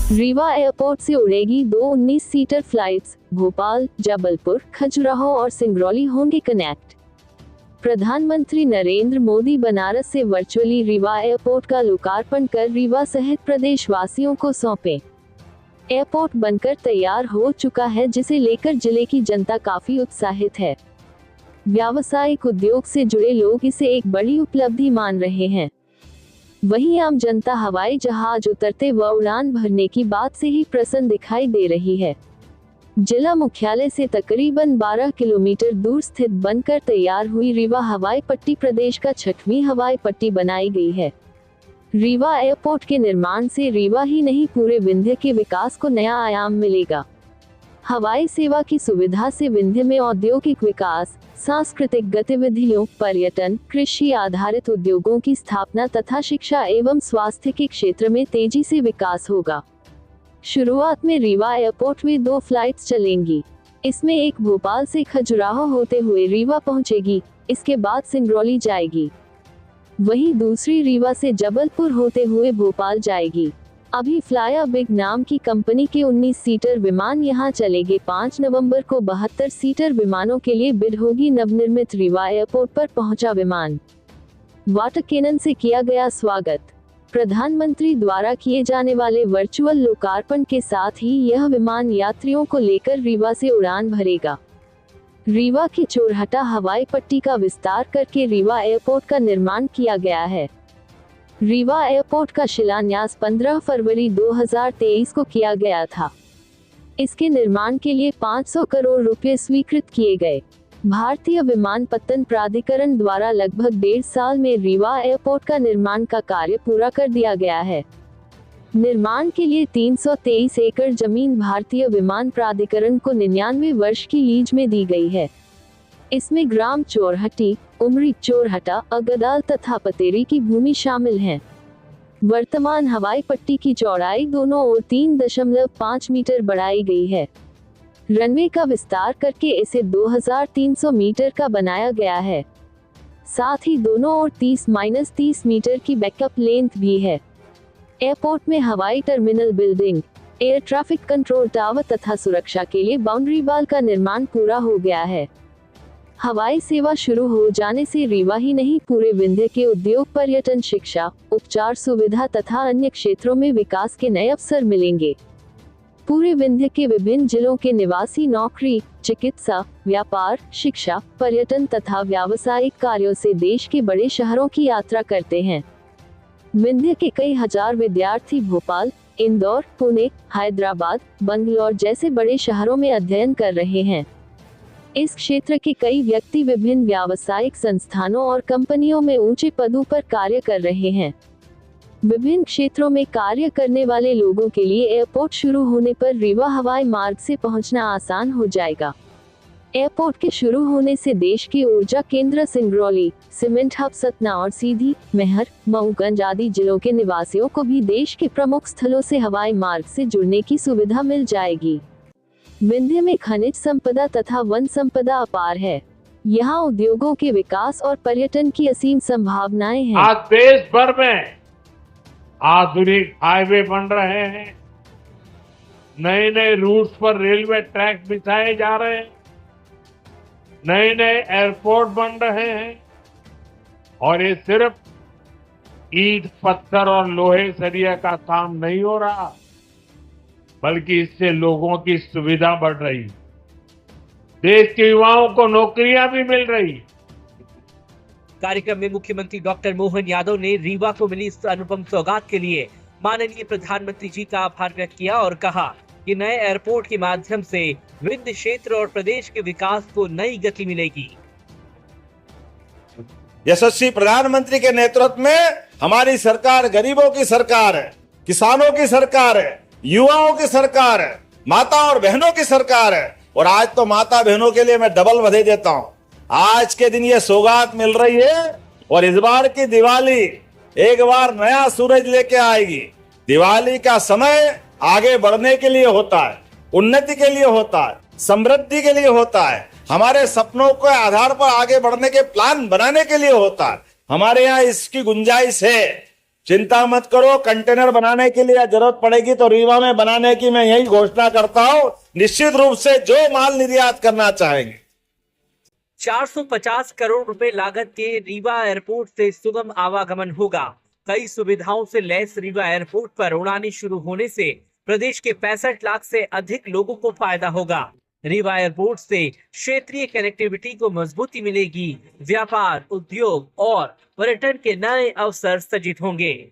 Rewa airport से उड़ेगी 2 19 seater flights. Bhopal, Jabalpur, Khajuraho और सिंगरौली होंगे कनेक्ट। प्रधानमंत्री नरेंद्र मोदी बनारस से वर्चुअली रीवा एयरपोर्ट का लोकार्पण कर रीवा सहित प्रदेशवासियों को सौंपे। एयरपोर्ट बनकर तैयार हो चुका है, जिसे लेकर जिले की जनता काफी उत्साहित है। व्यावसायिक उद्योग से जुड़े लोग इसे एक बड़ी उपलब्धि मान रहे हैं। वहीं आम जनता हवाई जहाज उतरते व उड़ान भरने की बात से ही प्रसन्न दिखाई दे रही है। जिला मुख्यालय से तकरीबन 12 किलोमीटर दूर स्थित बनकर तैयार हुई रीवा हवाई पट्टी प्रदेश का 6वीं हवाई पट्टी बनाई गई है। रीवा एयरपोर्ट के निर्माण से रीवा ही नहीं पूरे विंध्य के विकास को नया आयाम मिलेगा। हवाई सेवा की सुविधा से विंध्य में औद्योगिक विकास, सांस्कृतिक गतिविधियों, पर्यटन, कृषि आधारित उद्योगों की स्थापना तथा शिक्षा एवं स्वास्थ्य के क्षेत्र में तेजी से विकास होगा। शुरुआत में रीवा एयरपोर्ट में 2 फ्लाइट्स चलेंगी। इसमें एक भोपाल से खजुराहो होते हुए रीवा पहुंचेगी, इसके बाद सिंगरौली जाएगी। वहीं दूसरी रीवा से जबलपुर होते हुए भोपाल जाएगी। अभी फ्लाया बिग नाम की कंपनी के 19 सीटर विमान यहां चलेंगे। 5 नवंबर को 72 सीटर विमानों के लिए बिड होगी। नवनिर्मित रीवा एयरपोर्ट पर पहुंचा विमान। वाटर कैनन से किया गया स्वागत। प्रधानमंत्री द्वारा किए जाने वाले वर्चुअल लोकार्पण के साथ ही यह विमान यात्रियों को लेकर रीवा से उड़ान भरेगा। रीवा की चोरहटा हवाई पट्टी का विस्तार करके रीवा एयरपोर्ट का निर्माण किया गया है। रीवा एयरपोर्ट का शिलान्यास 15 फरवरी 2023 को किया गया था। इसके निर्माण के लिए 500 करोड़ रुपए स्वीकृत किए गए। भारतीय विमानपत्तन प्राधिकरण द्वारा लगभग 1.5 साल में रीवा एयरपोर्ट का निर्माण का कार्य पूरा कर दिया गया है। निर्माण के लिए 323 एकड़ जमीन भारतीय विमान प्राधिकरण को 99 वर्ष की लीज में दी गई है। इसमें ग्राम चोरहटी, उमरी चोरहटा, अगदाल तथा पतेरी की भूमि शामिल है। वर्तमान हवाई पट्टी की चौड़ाई दोनों ओर 3.5 मीटर बढ़ाई गई है। रनवे का विस्तार करके इसे 2300 मीटर का बनाया गया है। साथ ही दोनों ओर 30-30 मीटर की बैकअप लेंथ भी है। एयरपोर्ट में हवाई terminal building, air traffic control tower तथा सुरक्षा के लिए बाउंड्री वाल का निर्माण पूरा हो गया है। हवाई सेवा शुरू हो जाने से रीवा ही नहीं पूरे विंध्य के उद्योग, पर्यटन, शिक्षा, उपचार सुविधा तथा अन्य क्षेत्रों में विकास के नए अवसर मिलेंगे। पूरे विंध्य के विभिन्न जिलों के निवासी नौकरी, चिकित्सा, व्यापार, शिक्षा, पर्यटन तथा व्यावसायिक कार्यों से देश के बड़े शहरों की यात्रा करते हैं। विंध्य के कई हजार विद्यार्थी भोपाल, इंदौर, पुणे, हैदराबाद, बंगलौर जैसे बड़े शहरों में अध्ययन कर रहे हैं। इस क्षेत्र के कई व्यक्ति विभिन्न व्यावसायिक संस्थानों और कंपनियों में ऊंचे पदों पर कार्य कर रहे हैं। विभिन्न क्षेत्रों में कार्य करने वाले लोगों के लिए एयरपोर्ट शुरू होने पर रीवा हवाई मार्ग से पहुंचना आसान हो जाएगा। एयरपोर्ट के शुरू होने से देश के ऊर्जा केंद्र सिंगरौली, सीमेंट हब सतना और सीधी, मेहर, मऊगंज आदि जिलों के निवासियों को भी देश के प्रमुख स्थलों से हवाई मार्ग से जुड़ने की सुविधा मिल जाएगी। विंध्य में खनिज संपदा तथा वन संपदा अपार है। यहाँ उद्योगों के विकास और पर्यटन की असीम संभावनाएं हैं। आज देश भर में आधुनिक हाईवे बन रहे हैं, नए नए रूट्स पर रेलवे ट्रैक बिछाए जा रहे हैं, नए नए एयरपोर्ट बन रहे हैं और ये सिर्फ ईंट, पत्थर और लोहे सरिया का काम नहीं हो रहा, बल्कि इससे लोगों की सुविधा बढ़ रही, देश के युवाओं को नौकरियां भी मिल रही। कार्यक्रम में मुख्यमंत्री डॉक्टर मोहन यादव ने रीवा को मिली इस अनुपम सौगात के लिए माननीय प्रधानमंत्री जी का आभार व्यक्त किया और कहा कि नए एयरपोर्ट के माध्यम से विंध्य क्षेत्र और प्रदेश के विकास को नई गति मिलेगी। यशस्वी प्रधानमंत्री के नेतृत्व में हमारी सरकार गरीबों की सरकार है, किसानों की सरकार है, युवाओं की सरकार है, माता और बहनों की सरकार है। और आज तो माता बहनों के लिए मैं डबल बधाई देता हूं। आज के दिन ये सौगात मिल रही है और इस बार की दिवाली एक बार नया सूरज लेके आएगी। दिवाली का समय आगे बढ़ने के लिए होता है, उन्नति के लिए होता है, समृद्धि के लिए होता है, हमारे सपनों के आधार पर आगे बढ़ने के प्लान बनाने के लिए होता है। हमारे यहाँ इसकी गुंजाइश है चिंता मत करो, कंटेनर बनाने के लिए जरूरत पड़ेगी तो रीवा में बनाने की मैं यही घोषणा करता हूं। निश्चित रूप से जो माल निर्यात करना चाहेंगे। 450 करोड़ रुपए लागत के रीवा एयरपोर्ट से सुगम आवागमन होगा। कई सुविधाओं से लैस रीवा एयरपोर्ट पर उड़ानें शुरू होने से प्रदेश के 65 लाख से अधिक लोगों को फायदा होगा। रीवा एयरपोर्ट से क्षेत्रीय कनेक्टिविटी को मजबूती मिलेगी। व्यापार, उद्योग और पर्यटन के नए अवसर सृजित होंगे।